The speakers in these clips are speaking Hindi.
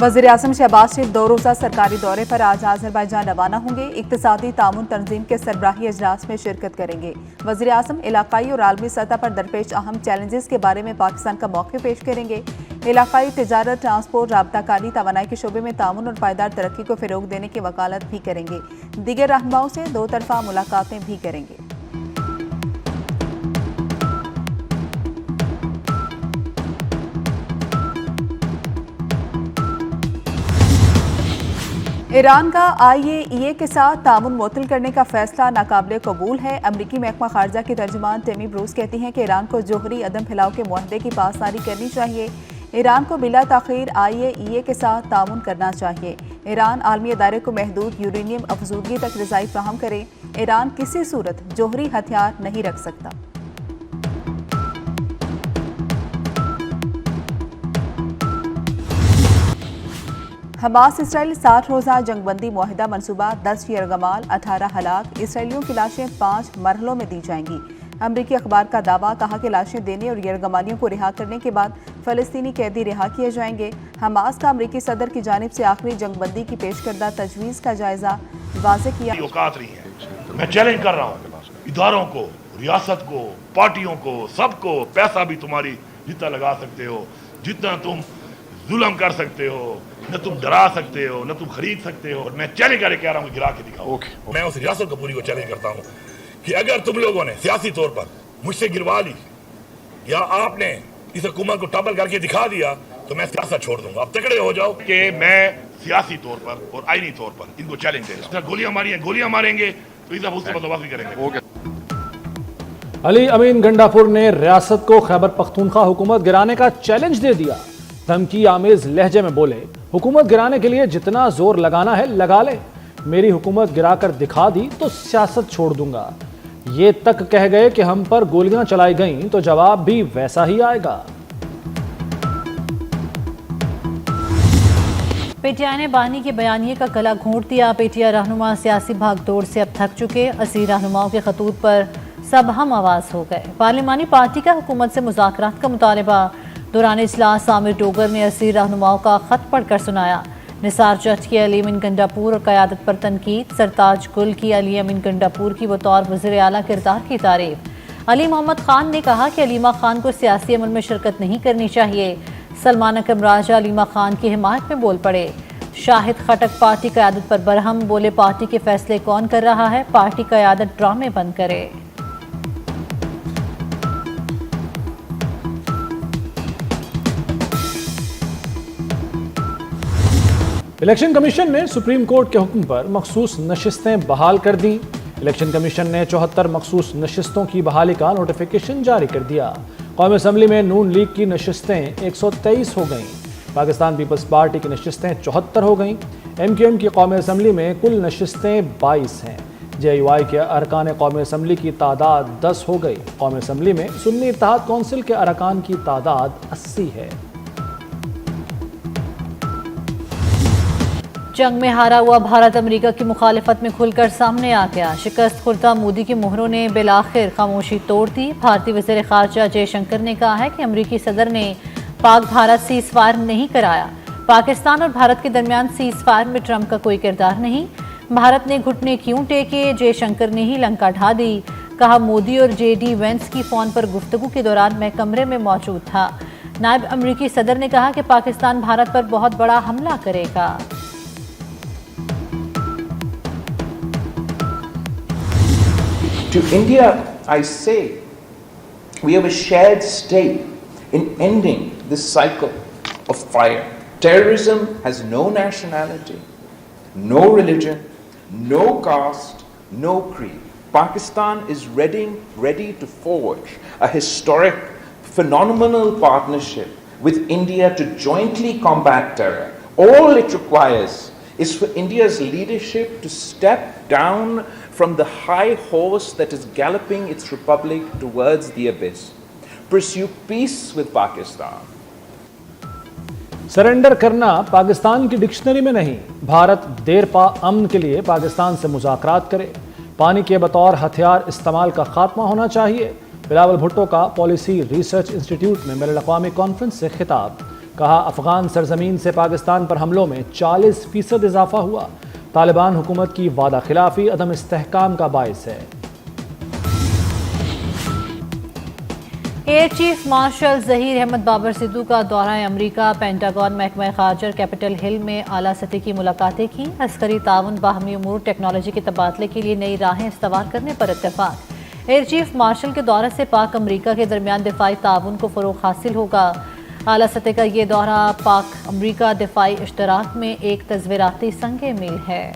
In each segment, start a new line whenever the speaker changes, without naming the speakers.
वज़ीर-ए-आज़म शहबाज शरीफ 2 रोज़ा सरकारी दौरे पर आज अज़रबैजान रवाना होंगे। इक़्तिसादी ताउन तंजीम के सरबराही अजलास में शिरकत करेंगे। वज़ीर-ए-आज़म इलाकाई और आलमी सतह पर दरपेश अहम चैलेंजेस के बारे में पाकिस्तान का मौक़िफ़ पेश करेंगे। इलाकाई तिजारत, ट्रांसपोर्ट, राब्ताकारी, तवानाई के शोबे में ताउन और पायदार तरक्की को फ़रोग़ देने की वकालत भी करेंगे। दीगर रहनुमाओं से 2 तरफ़ा मुलाकातें भी करेंगे। ईरान का IAEA के साथ तामुन मुअत्तल करने का फैसला नाकाबिले कबूल है। अमरीकी महकमा खारजा की तर्जुमान टेमी ब्रूस कहती हैं कि ईरान को जोहरी अदम फैलाव के मुआहदे की पासदारी करनी चाहिए। ईरान को बिला ताख़ीर IAEA के साथ तामुन करना चाहिए। ईरान आलमी अदारे को महदूद यूरेनियम अफजूदगी तक रज़ाई फ्राहम करे। ईरान किसी सूरत जोहरी हथियार नहीं रख सकता। हमास इसराइल 60 रोज़ा जंगबंदी मुआहिदा मनसूबा 10 यरगमाल 18 हलाक। इसराइलियों की लाशें 5 मरहलों में दी जाएंगी। अमरीकी अखबार का दावा, कहा कि लाशें देने और यरगमालियों को रिहा करने के बाद फ़लस्तीनी कैदी रिहा किए जाएंगे। हमास का अमरीकी सदर की जानिब से आखिरी जंगबंदी की पेश करदा तजवीज़ का जायजा वाज़ेह किया।
औकात नहीं है। मैं चैलेंज कर रहा हूँ इदारों को, रियासत को, पार्टियों को, सबको। पैसा भी तुम्हारी जितना लगा सकते हो, जितना तुम जुल्म कर सकते हो, न तुम डरा सकते हो, न तुम खरीद सकते हो। मैं चैलेंज करके कह रहा हूँ, गिरा के दिखाओ। मैं उस रियासत कपूरी को चैलेंज करता हूँ कि अगर तुम लोगों ने सियासी तौर पर मुझसे गिरवा ली या आपने इस हुकूमत को टॉपल करके दिखा दिया तो मैं सियासत छोड़ दूंगा। अब तकड़े हो जाओ कि मैं सियासी तौर पर और आईनी तौर पर इनको चैलेंज दे रहा हूँ। गोलियां मारी हैं, गोलियां मारेंगे तो इस उससे बंदोबस्त भी करेंगे।
अली अमीन गंडापुर ने रियासत को खैबर पख्तूनख्वा हुकूमत गिराने का चैलेंज दे दिया। धमकी आमेज लहजे में बोले, हुकूमत गिराने के लिए जितना जोर लगाना है लगा ले, मेरी हुकूमत गिराकर दिखा दी तो सियासत छोड़ दूंगा। ये तक कह गए कि हम पर गोलियां चलाई गईं तो जवाब भी वैसा ही आएगा।
पीटीआई ने बानी के बयानिए का गला घोंट दिया। पीटीआई रहनुमा सियासी भागदौड़ से अब थक चुके। असी रहनुमाओं के खतूत पर सब हम आवाज हो गए। पार्लिमानी पार्टी का हुकूमत से मुज़ाकरात का मुतालबा। दौरान इजलास आमिर डोगर ने असीर रहनुमाओं का खत पढ़कर सुनाया। निसार जट की अली अमीन गंडापुर और क़यादत पर तनकीद। सरताज गुल की अली अमीन गंडापुर की बतौर वज़ीर आला किरदार की तारीफ। अली मोहम्मद खान ने कहा कि अलीमा खान को सियासी अमल में शिरकत नहीं करनी चाहिए। सलमान अकरम राजा अलीमा खान की हिमायत में बोल पड़े। शाहिद खटक पार्टी क़यादत पर बरहम, बोले पार्टी के फैसले कौन कर रहा है, पार्टी क़यादत ड्रामे बंद करे।
इलेक्शन कमीशन ने सुप्रीम कोर्ट के हुक्म पर मखसूस नशिस्तें बहाल कर दी। इलेक्शन कमीशन ने 74 मखसूस नशिस्तों की बहाली का नोटिफिकेशन जारी कर दिया। कौमी असम्बली में नून लीग की नशिस्तें 123 हो गईं। पाकिस्तान पीपल्स पार्टी की नशिस्तें 74 हो गईं। MQM की कौमी असम्बली में कुल नशिस्तें 22 हैं। JUI के अरकान कौमी असम्बली की तादाद 10 हो गई। कौमी असम्बली में सुन्नी इत्तेहाद कौंसिल के अरकान की तादाद 80 है।
जंग में हारा हुआ भारत अमेरिका की मुखालिफत में खुलकर सामने आ गया। शिकस्त खुर्दा मोदी की मोहरों ने बिलाखिर खामोशी तोड़ दी। भारतीय वज़ीर ख़ारजा जयशंकर ने कहा है कि अमेरिकी सदर ने पाक भारत सीज़ फायर नहीं कराया। पाकिस्तान और भारत के दरमियान सीज़ फायर में ट्रंप का कोई किरदार नहीं। भारत ने घुटने क्यों टेके, जयशंकर ने ही लंका ढा दी। कहा, मोदी और JD वेंस की फ़ोन पर गुफ्तगू के दौरान मैं कमरे में मौजूद था। नायब अमेरिकी सदर ने कहा कि पाकिस्तान भारत पर बहुत बड़ा हमला करेगा।
To India, I say, we have a shared stake in ending this cycle of fire. Terrorism has no nationality, no religion, no caste, no creed. Pakistan is ready to forge a historic, phenomenal partnership with India to jointly combat terror. All it requires is for India's leadership to step down from the high horse that is galloping its republic towards the abyss. Pursue peace with Pakistan.
Surrender करना पाकिस्तान की डिक्शनरी में नहीं। भारत देरपा अमन के लिए पाकिस्तान से मुज़ाकरात करे। पानी के बतौर हथियार इस्तेमाल का खात्मा होना चाहिए। बिलावल भुट्टो का पॉलिसी रिसर्च इंस्टीट्यूट में बैनुल-अक़वामी कॉन्फ्रेंस से खिताब। कहा, अफगान सरजमीन से पाकिस्तान पर हमलों में 40% इजाफा हुआ। तालिबान हुकूमत की वादा खिलाफी अदम इस्तेहकाम का बाइस है।
Air chief marshal Zaheer Ahmed Babar Sidhu का दौरा अमरीका, पेंटागन, महकमा खारजा और कैपिटल हिल में आला सतह की मुलाकातें की। अस्करी ताउन, बाहमी उमूर, टेक्नोलॉजी के तबादले के लिए नई राहें इस्तवार करने पर इत्तेफाक। एयर चीफ मार्शल के दौरे से पाक अमरीका के दरमियान दिफाई ताउन को फरोग हासिल होगा। आला सतह का ये दौरा पाक अमरीका दिफाई इश्तराक में एक तस्वीराती संगे मील है।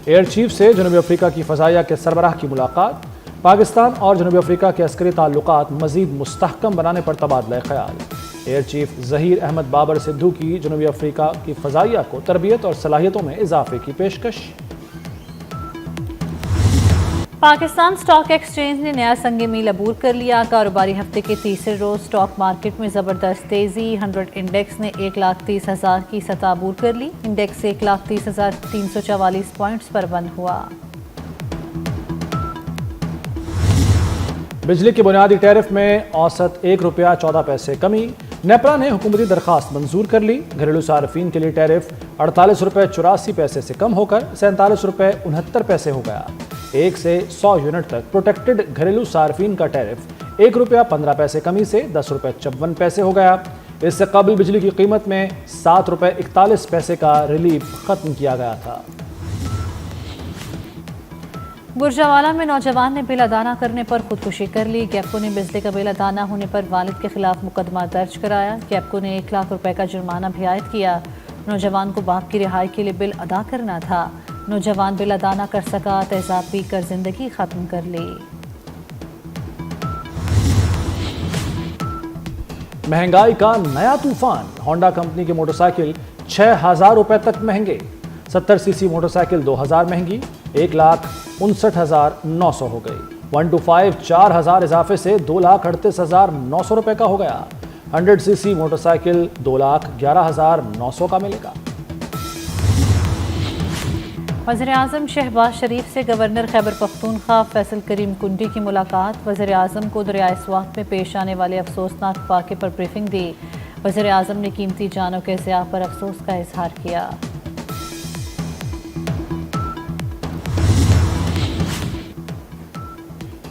एयर चीफ से जनूबी अफ्रीका की फ़ज़ाइया के सरबराह की मुलाकात। पाकिस्तान और जनूबी अफ्रीका के अस्करी ताल्लुकात मज़ीद मुस्तहकम बनाने पर तबादला ख्याल। एयर चीफ ज़हीर अहमद बाबर सिद्धू की जनूबी अफ्रीका की फ़ज़ाइया को तरबियत और सलाहियतों में इजाफे की पेशकश।
पाकिस्तान स्टॉक एक्सचेंज ने नया संग मील अबूर कर लिया। कारोबारी हफ्ते के तीसरे रोज स्टॉक मार्केट में जबरदस्त तेजी। 100 इंडेक्स ने 1,30,000 की सतह अबूर कर ली। इंडेक्स 1,30,344 पॉइंट्स पर बंद हुआ।
बिजली के बुनियादी टैरिफ में औसत ₹1.14 कमी। नेपरा ने हुकूमती दरखास्त मंजूर कर ली। घरेलू सार्फिन के लिए टैरिफ ₹48.84 से कम होकर ₹47.69 हो गया। 1 से 100 यूनिट तक प्रोटेक्टेड घरेलू सार्फिन का टैरिफ ₹1.15 कमी से ₹10.54 हो गया। इससे कबल बिजली की कीमत में ₹7.41 का रिलीफ खत्म किया गया था।
गुजरावाला में नौजवान ने बिल अदा न करने पर खुदकुशी कर ली। गैपको ने बिजली का बिल अदा न होने पर वालिद के खिलाफ मुकदमा दर्ज कराया। गैपको ने 1 लाख रुपए का जुर्माना भी आयद किया। नौजवान को बाप की रिहाई के लिए बिल अदा करना था। नौजवान बिल अदा न कर सका, तेजाब पीकर जिंदगी खत्म कर ली।
महंगाई का नया तूफान। होंडा कंपनी की मोटरसाइकिल 6,000 रुपए तक महंगे। 70 सीसी मोटरसाइकिल 2,000 महंगी, 1,59,900 हो गई। 1 to 5 4,000 इजाफे से 2,38,900 रुपए का हो गया। 100 सीसी मोटरसाइकिल 2,11,900 का मिलेगा।
वज़ीर-ए-आज़म शहबाज शरीफ से गवर्नर खैबर पख्तूनख्वा फैसल करीम कुंडी की मुलाकात। वज़ीर-ए-आज़म को दरियाए स्वात में पेश आने वाले अफसोसनाक वाक़े पर ब्रीफिंग दी। वज़ीर-ए-आज़म ने कीमती जानों के ज़िया पर अफसोस का इजहार किया।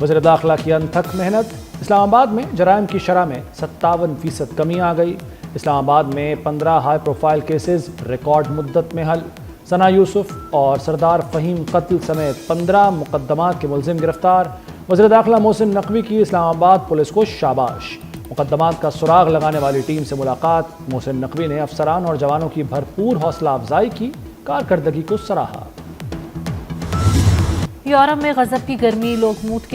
वज़ीर दाखिला की अनथक मेहनत। इस्लामाबाद में जराइम की शरह में 57% कमी आ गई। इस्लामाबाद में 15 हाई प्रोफाइल केसेस रिकॉर्ड मुद्दत में हल। सना यूसुफ और सरदार फ़हीम कत्ल समेत 15 मुकदमात के मुलजिम गिरफ्तार। वज़ीर दाखिला मोहसिन नकवी की इस्लामाबाद पुलिस को शाबाश। मुकदमात का सुराग लगाने वाली टीम से मुलाकात। मोहसिन नकवी ने अफसरान और जवानों की भरपूर हौसला अफजाई की, कारकर्दगी को सराहा।
यूरोप में गजब की गर्मी, लोग मौत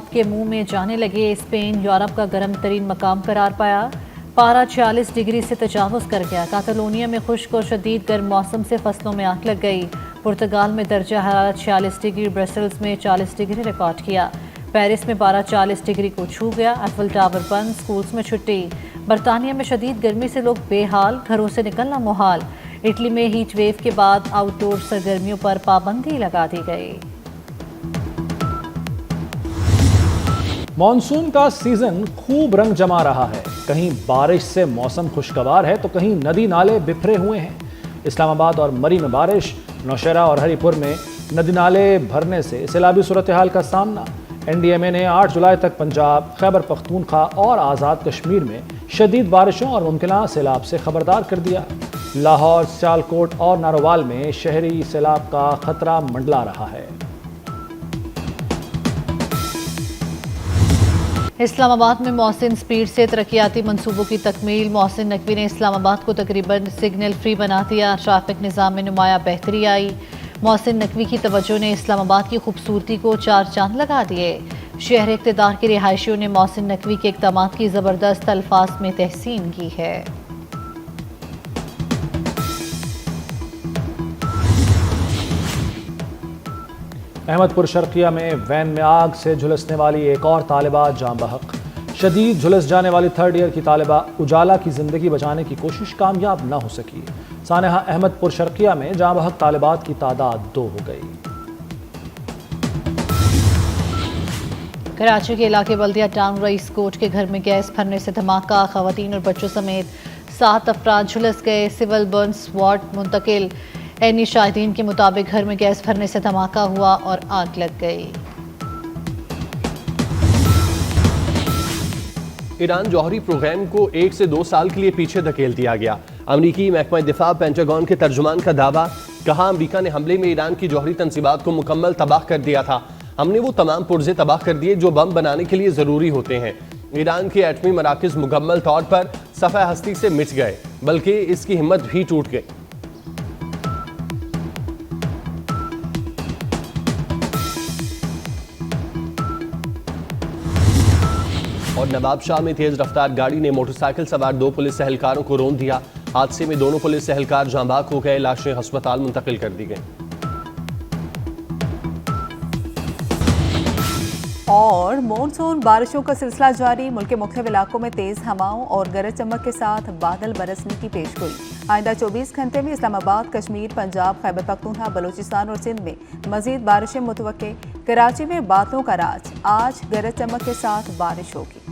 के मुंह में जाने लगे। स्पेन यूरोप का गर्म तरीन मकाम करार पाया। पारा 46 डिग्री से तजावुज़ कर गया। कातलोनिया में खुश्क और शदीद गर्म मौसम से फसलों में आग लग गई। पुर्तगाल में दर्जा हरारत 46 डिग्री, ब्रसल्स में 40 डिग्री रिकॉर्ड किया। पेरिस में पारा 40 डिग्री को छू गया। एफिल टावर बंद, स्कूल्स में छुट्टी। बरतानिया में शदीद गर्मी से लोग बेहाल, घरों से निकलना मुहाल। इटली में हीट वेव के बाद आउटडोर सरगर्मियों पर पाबंदी लगा दी गई।
मॉनसून का सीजन खूब रंग जमा रहा है। कहीं बारिश से मौसम खुशगवार है तो कहीं नदी नाले बिखरे हुए हैं। इस्लामाबाद और मरी में बारिश, नौशहरा और हरीपुर में नदी नाले भरने से सैलाबी सूरत हाल का सामना। NDMA ने 8 जुलाई तक पंजाब, खैबर पख्तूनख्वा और आज़ाद कश्मीर में शदीद बारिशों और मुमकिन सैलाब से खबरदार कर दिया। लाहौर, सियालकोट और नारोवाल में शहरी सैलाब का खतरा मंडला रहा है।
इस्लामाबाद में मोहसिन स्पीड से तरक्याती मंसूबों की तकमील। मोहसिन नकवी ने इस्लामाबाद को तकरीबन सिग्नल फ्री बना दिया। ट्रैफिक निज़ाम में नुमाया बेहतरी आई। मोहसिन नकवी की तवज्जो ने इस्लामाबाद की खूबसूरती को 4 चांद लगा दिए। शहर इक़्तिदार के रिहायशियों ने मोहसिन नकवी के इक़दाम की ज़बरदस्त अल्फाज में तहसीन की है।
अहमदपुर शर्किया में वैन में आग से झुलसने वाली एक और तालिबा जाँ बहक। शदीद झुलस जाने वाली 3rd ईयर की तालिबा उजाला की जिंदगी बचाने की कोशिश कामयाब न हो सकी। सानेहा अहमदपुर शर्किया में जाँ बहक तालिबात की तादाद 2 हो गई।
कराची के इलाके बल्दिया टाउन रईस कोट के घर में गैस भरने से धमाका, खवातीन और बच्चों समेत 7 अफराद झुलस गए। सिविल बर्न्स वार्ड मुंतकिल। एनी शाहिदीन के मुताबिक घर में गैस भरने से धमाका हुआ और आग लग गई।
ईरान जौहरी प्रोग्राम को 1 से 2 साल के लिए पीछे धकेल दिया गया। अमरीकी महकमा दिफा पेंटागन के तर्जुमान का दावा, कहा अमरीका ने हमले में ईरान की जौहरी तंसीबात को मुकम्मल तबाह कर दिया था। हमने वो तमाम पुर्जे तबाह कर दिए जो बम बनाने के लिए ज़रूरी होते हैं। ईरान के एटमी मराकज़ मुकम्मल तौर पर सफ़े हस्ती से मिट गए, बल्कि इसकी हिम्मत भी टूट गई। और नवाबशाह में तेज रफ्तार गाड़ी ने मोटरसाइकिल सवार 2 पुलिस एहलकारों को रौंद दिया। हादसे में दोनों पुलिस एहलकार जांबाक हो गए। लाशें अस्पताल मुंतकिल कर दी गई।
और मॉनसून बारिशों का सिलसिला जारी। मुल्क के मुख्तलिफ इलाकों में तेज हवाओं और गरज चमक के साथ बादल बरसने की पेशगोई। आइंदा 24 घंटे में इस्लामाबाद, कश्मीर, पंजाब, खैबर पख्तूनख्वा, बलूचिस्तान और सिंध में मजीद बारिशें मुतवक्के। कराची में बादलों का राज, आज गरज चमक के साथ बारिश होगी।